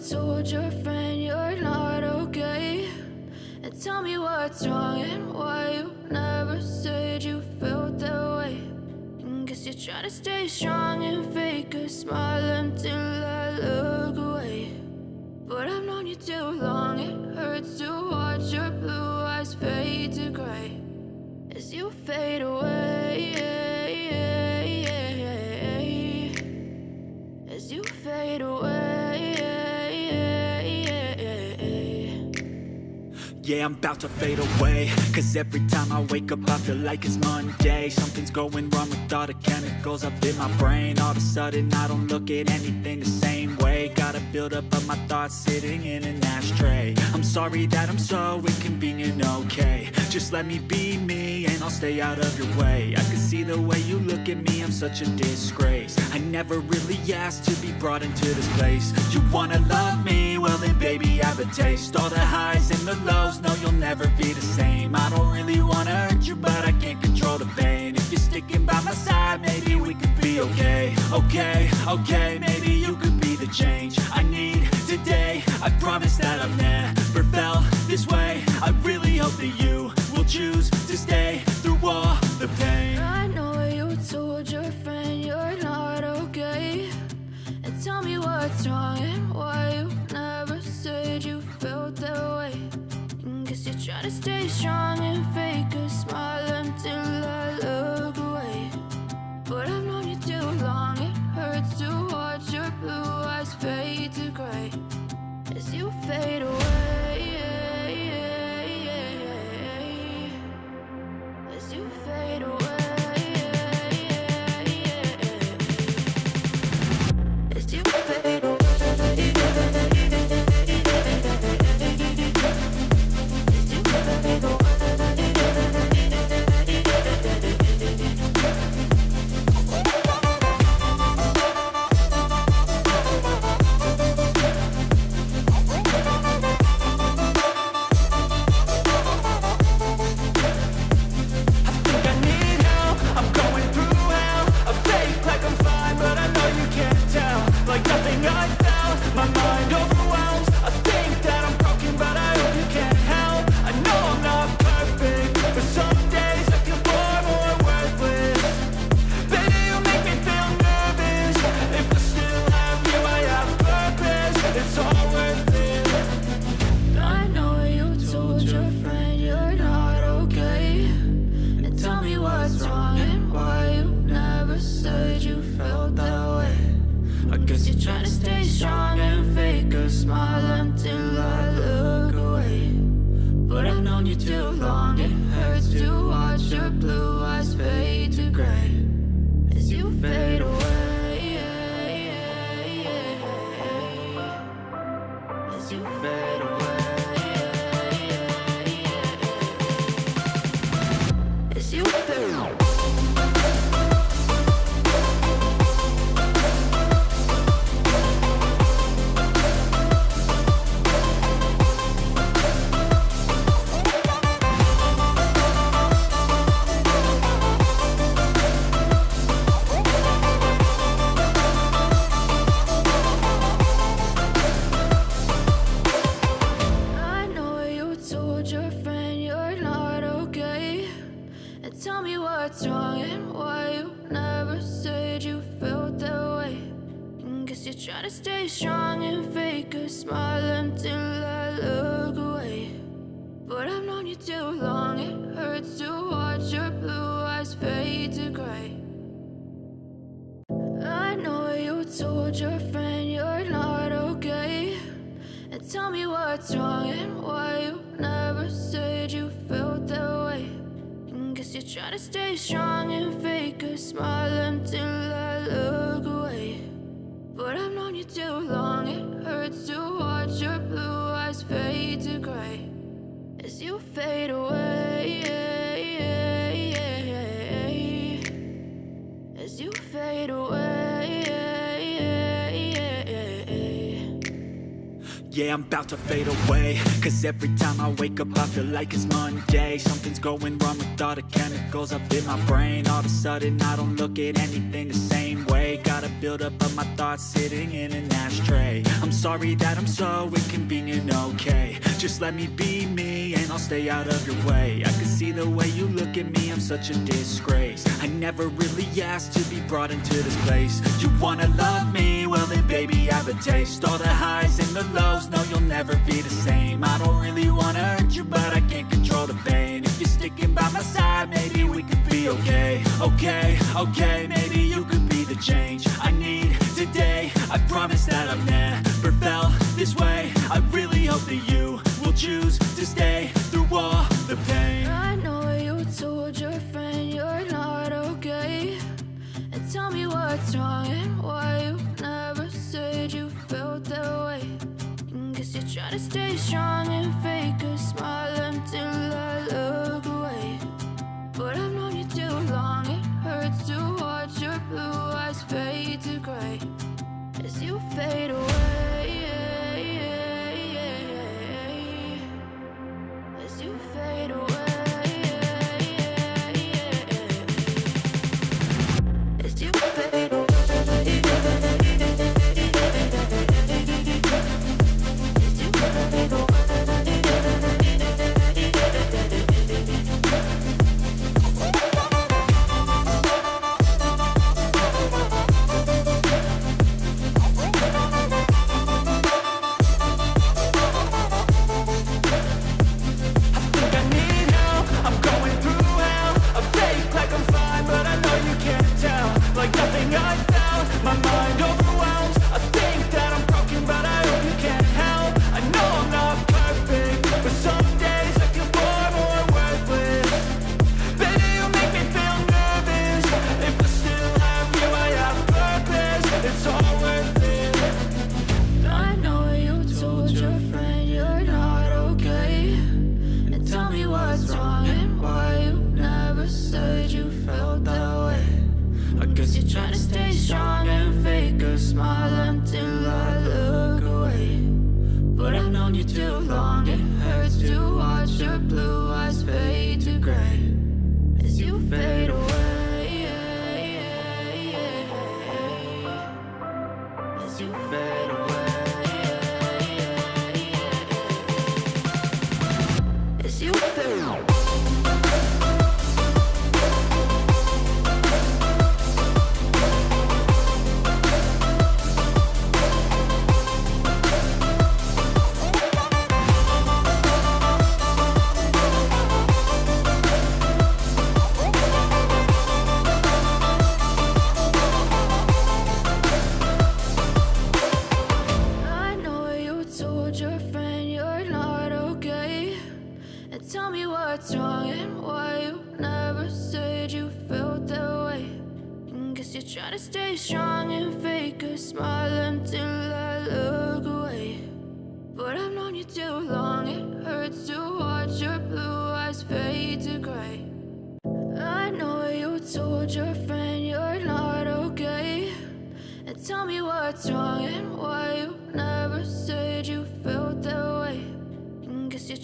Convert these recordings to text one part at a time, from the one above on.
told your friend you're not okay, and tell me what's wrong and why you never said you felt that way. And guess you're trying to stay strong and fake a smile until I look away. But I've known you too long, it hurts to watch your blue eyes fade to gray as you fade away, as you fade away. Yeah, I'm about to fade away, cause every time I wake up I feel like it's Monday. Something's going wrong with all the chemicals up in my brain. All of a sudden I don't look at anything the same way. Gotta build up of my thoughts sitting in an ashtray. I'm sorry that I'm so inconvenient, okay. Just let me be me and I'll stay out of your way. I can see the way you look at me, I'm such a disgrace. I never really asked to be brought into this place. You wanna love me? Well then baby have a taste. All the highs and the lows, no you'll never be the same. I don't really wanna hurt you but I can't control the pain. If you're sticking by my side maybe we could be okay. Okay, maybe you could be the change I need today. I promise that I've never felt this way. I really hope that you will choose to stay through all the pain. I know you told your friend you're not okay, and tell me what's wrong and why you never said you felt that way. And guess you're trying to stay strong and fake a smile until I look away. But I've known you too long, it hurts to watch your blue eyes fade to gray as you fade away, as you fade away. As you fade away. Try to stay strong and fake a smile until I look away. But I've known you too long, it hurts to watch your blue eyes fade to gray as you fade away, as you fade away. Yeah, I'm about to fade away, cause every time I wake up I feel like it's Monday. Something's going wrong with all the chemicals up in my brain. All of a sudden I don't look at anything the same way. Gotta build up of my thoughts sitting in an ashtray. I'm sorry that I'm so inconvenient, okay. Just let me be me and I'll stay out of your way. I can see the way you look at me, I'm such a disgrace. I never really asked to be brought into this place. You wanna love me? Well then baby have a taste. All the highs and the lows, no you'll never be the same. I don't really wanna hurt you but I can't control the pain. If you're sticking by my side maybe we could be okay. Okay, maybe you could be the change I need today. I promise that I've never felt this way. I really hope that you will choose to stay through all the pain. I know you told your friend you're not okay, and tell me what's wrong and why you never said you felt that way. Guess you're trying to stay strong and fake a smile until I look away. But I've known you too long, it hurts to watch your blue eyes fade to gray as you fade away. As you fade away. As you fade away.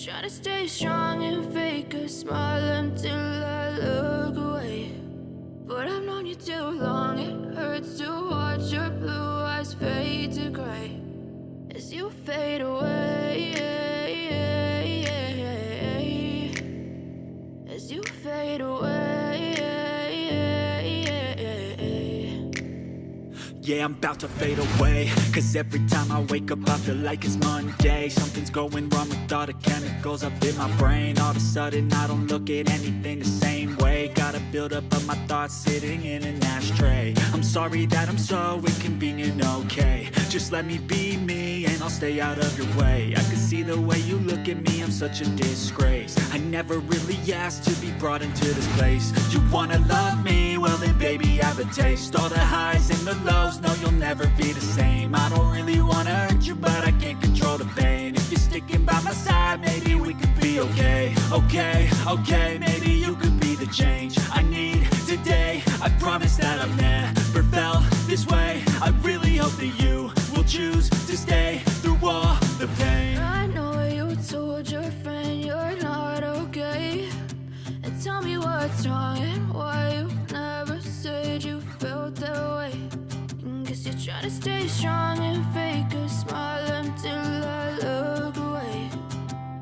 Try to stay strong and fake a smile until I look away. But I've known you too long, it hurts to watch your blue eyes fade to gray as you fade away. As you fade away. Yeah, I'm about to fade away, cause every time I wake up I feel like it's Monday. Something's going wrong with all the chemicals up in my brain. All of a sudden I don't look at anything the same way. Gotta build up of my thoughts sitting in an ashtray. I'm sorry that I'm so inconvenient, okay. Just let me be me and I'll stay out of your way. I can see the way you look at me, I'm such a disgrace. I never really asked to be brought into this place. You wanna love me? Well then baby have a taste. All the highs and the lows, no you'll never be the same. I don't really wanna hurt you but I can't control the pain. If you're sticking by my side maybe we could be okay. Okay, maybe you could be the change I need today. I promise that I've never felt this way. I really hope that you will choose to stay through all the pain. to stay strong and fake a smile until I look away.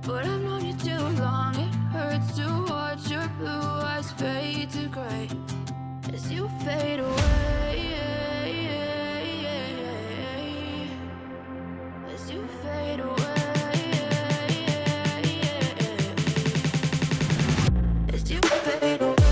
But I've known you too long, it hurts to watch your blue eyes fade to gray as you fade away. As you fade away. As you fade away.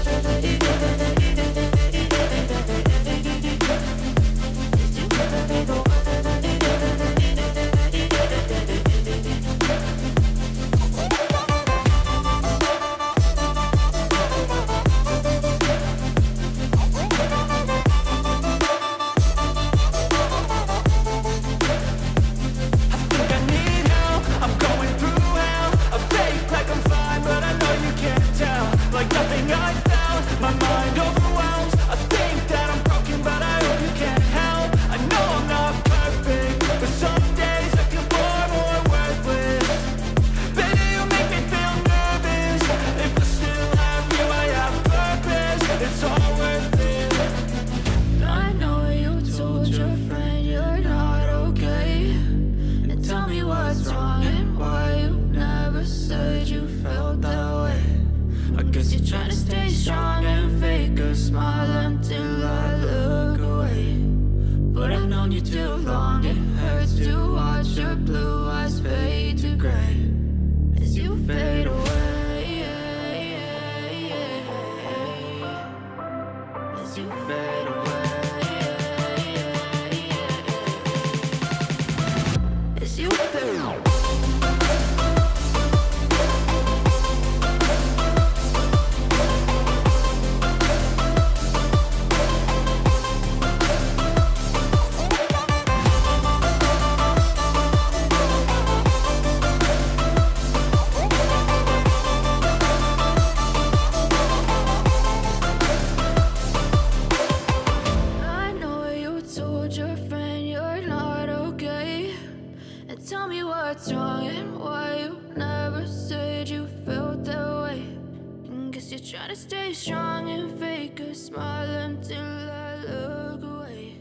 Try to stay strong and fake a smile until I look away.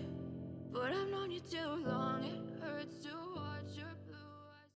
But I've known you too long.